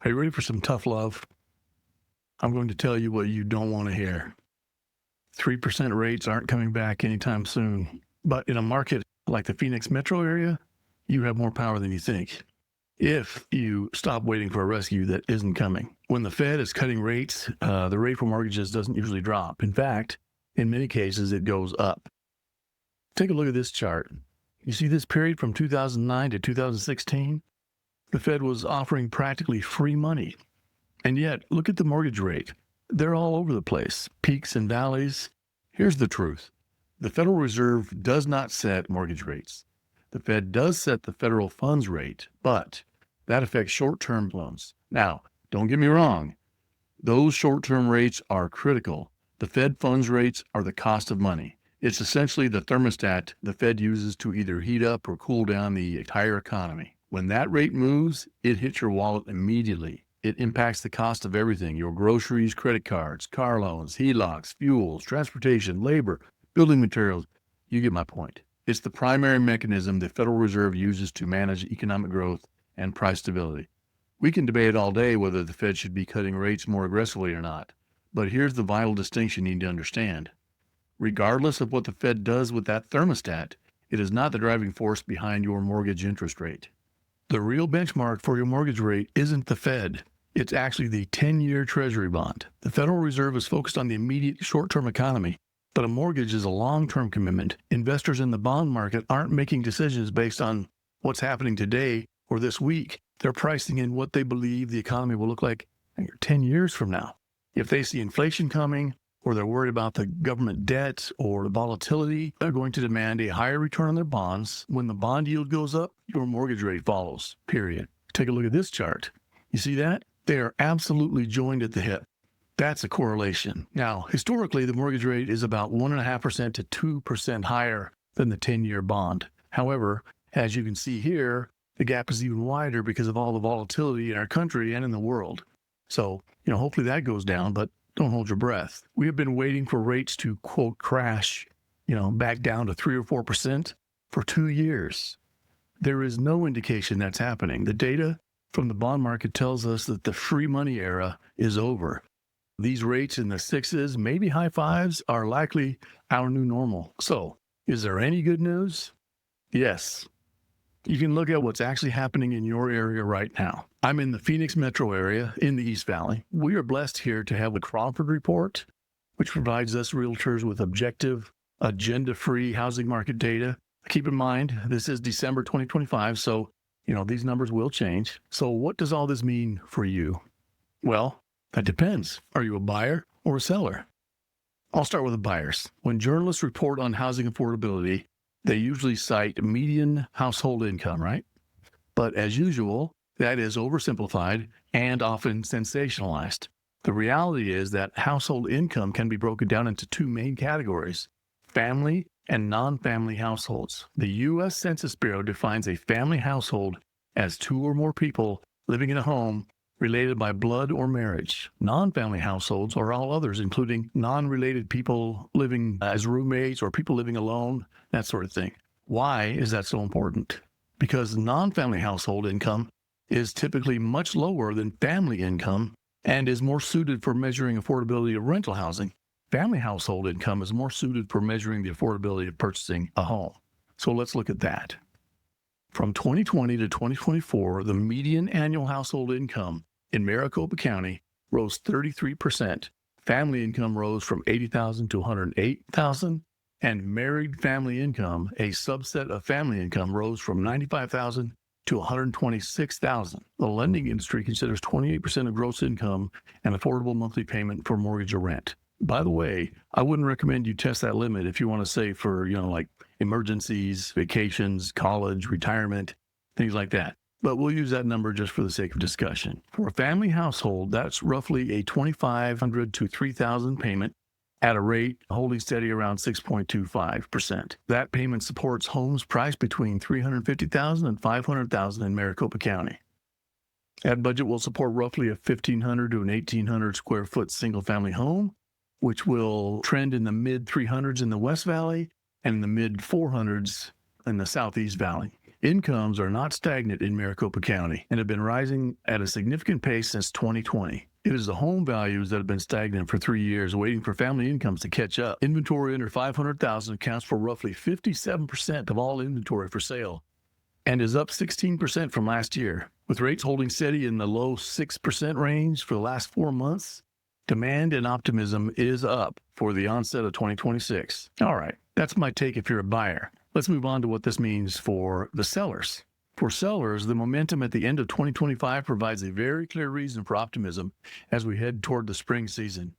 Are you ready for some tough love? I'm going to tell you what you don't want to hear. 3% rates aren't coming back anytime soon. But in a market like the Phoenix metro area, you have more power than you think. If you stop waiting for a rescue that isn't coming. When the Fed is cutting rates, the rate for mortgages doesn't usually drop. In fact, in many cases, it goes up. Take a look at this chart. You see this period from 2009 to 2016? The Fed was offering practically free money. And yet, look at the mortgage rate. They're all over the place, peaks and valleys. Here's the truth. The Federal Reserve does not set mortgage rates. The Fed does set the federal funds rate, but that affects short-term loans. Now, don't get me wrong. Those short-term rates are critical. The Fed funds rates are the cost of money. It's essentially the thermostat the Fed uses to either heat up or cool down the entire economy. When that rate moves, it hits your wallet immediately. It impacts the cost of everything: your groceries, credit cards, car loans, HELOCs, fuels, transportation, labor, building materials. You get my point. It's the primary mechanism the Federal Reserve uses to manage economic growth and price stability. We can debate all day whether the Fed should be cutting rates more aggressively or not. But here's the vital distinction you need to understand. Regardless of what the Fed does with that thermostat, it is not the driving force behind your mortgage interest rate. The real benchmark for your mortgage rate isn't the Fed. It's actually the 10-year Treasury bond. The Federal Reserve is focused on the immediate short-term economy, but a mortgage is a long-term commitment. Investors in the bond market aren't making decisions based on what's happening today or this week. They're pricing in what they believe the economy will look like 10 years from now. If they see inflation coming, or they're worried about the government debt or the volatility, they're going to demand a higher return on their bonds. When the bond yield goes up, your mortgage rate follows, period. Take a look at this chart. You see that? They are absolutely joined at the hip. That's a correlation. Now, historically, the mortgage rate is about 1.5% to 2% higher than the 10-year bond. However, as you can see here, the gap is even wider because of all the volatility in our country and in the world. So, hopefully that goes down, but don't hold your breath. We have been waiting for rates to, quote, crash, back down to 3 or 4% for 2 years. There is no indication that's happening. The data from the bond market tells us that the free money era is over. These rates in the 6s, maybe high 5s, are likely our new normal. So, is there any good news? Yes. You can look at what's actually happening in your area right now. I'm in the Phoenix metro area in the East Valley. We are blessed here to have the Cromford Report, which provides us realtors with objective, agenda-free housing market data. Keep in mind, this is December 2025, so, these numbers will change. So what does all this mean for you? Well, that depends. Are you a buyer or a seller? I'll start with the buyers. When journalists report on housing affordability, they usually cite median household income, right? But as usual, that is oversimplified and often sensationalized. The reality is that household income can be broken down into two main categories: family and non-family households. The U.S. Census Bureau defines a family household as 2 or more people living in a home related by blood or marriage. Non-family households are all others, including non-related people living as roommates or people living alone, that sort of thing. Why is that so important? Because non-family household income is typically much lower than family income and is more suited for measuring affordability of rental housing. Family household income is more suited for measuring the affordability of purchasing a home. So let's look at that. From 2020 to 2024, the median annual household income in Maricopa County rose 33%. Family income rose from $80,000 to $108,000, and married family income, a subset of family income, rose from $95,000 to $126,000. The lending industry considers 28% of gross income an affordable monthly payment for mortgage or rent. By the way, I wouldn't recommend you test that limit if you want to save for, like emergencies, vacations, college, retirement, things like that. But we'll use that number just for the sake of discussion. For a family household, that's roughly a $2,500 to $3,000 payment at a rate holding steady around 6.25%. That payment supports homes priced between $350,000 and $500,000 in Maricopa County. That budget will support roughly a 1,500 to an 1,800 square foot single-family home, which will trend in the mid-300s in the West Valley and in the mid-400s in the Southeast Valley. Incomes are not stagnant in Maricopa County and have been rising at a significant pace since 2020. It is the home values that have been stagnant for 3 years, waiting for family incomes to catch up. Inventory under 500,000 accounts for roughly 57% of all inventory for sale and is up 16% from last year. With rates holding steady in the low 6% range for the last 4 months, demand and optimism is up for the onset of 2026. All right, that's my take if you're a buyer. Let's move on to what this means for the sellers. For sellers, the momentum at the end of 2025 provides a very clear reason for optimism as we head toward the spring season.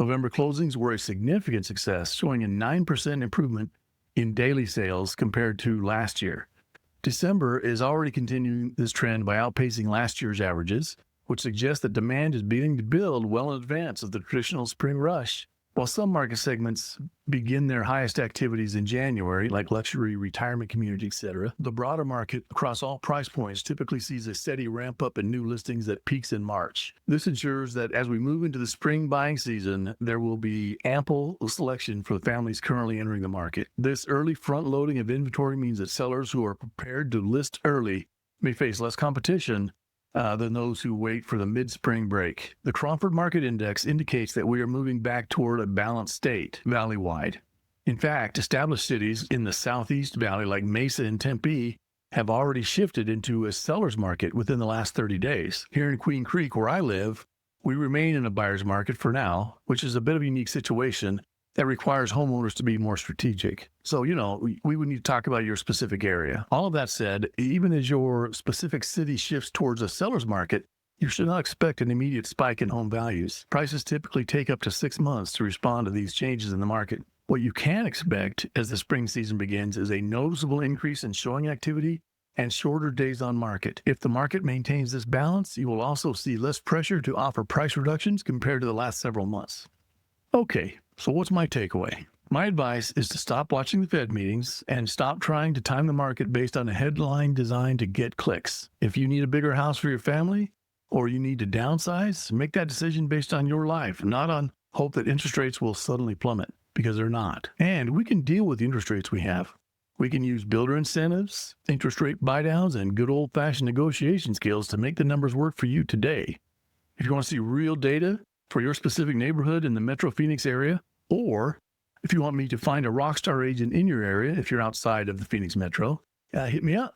November closings were a significant success, showing a 9% improvement in daily sales compared to last year. December is already continuing this trend by outpacing last year's averages, which suggests that demand is beginning to build well in advance of the traditional spring rush. While some market segments begin their highest activities in January, like luxury, retirement community, etc., the broader market across all price points typically sees a steady ramp up in new listings that peaks in March. This ensures that as we move into the spring buying season, there will be ample selection for the families currently entering the market. This early front loading of inventory means that sellers who are prepared to list early may face less competition than those who wait for the mid-spring break. The Cromford Market Index indicates that we are moving back toward a balanced state, valley-wide. In fact, established cities in the Southeast Valley like Mesa and Tempe have already shifted into a seller's market within the last 30 days. Here in Queen Creek, where I live, we remain in a buyer's market for now, which is a bit of a unique situation that requires homeowners to be more strategic. So, we would need to talk about your specific area. All of that said, even as your specific city shifts towards a seller's market, you should not expect an immediate spike in home values. Prices typically take up to 6 months to respond to these changes in the market. What you can expect as the spring season begins is a noticeable increase in showing activity and shorter days on market. If the market maintains this balance, you will also see less pressure to offer price reductions compared to the last several months. Okay, so what's my takeaway? My advice is to stop watching the Fed meetings and stop trying to time the market based on a headline designed to get clicks. If you need a bigger house for your family or you need to downsize, make that decision based on your life, not on hope that interest rates will suddenly plummet, because they're not. And we can deal with the interest rates we have. We can use builder incentives, interest rate buydowns, and good old-fashioned negotiation skills to make the numbers work for you today. If you want to see real data for your specific neighborhood in the Metro Phoenix area, or if you want me to find a rockstar agent in your area if you're outside of the Phoenix Metro, hit me up.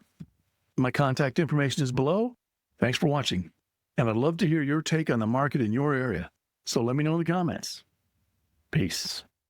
My contact information is below. Thanks for watching. And I'd love to hear your take on the market in your area. So let me know in the comments. Peace.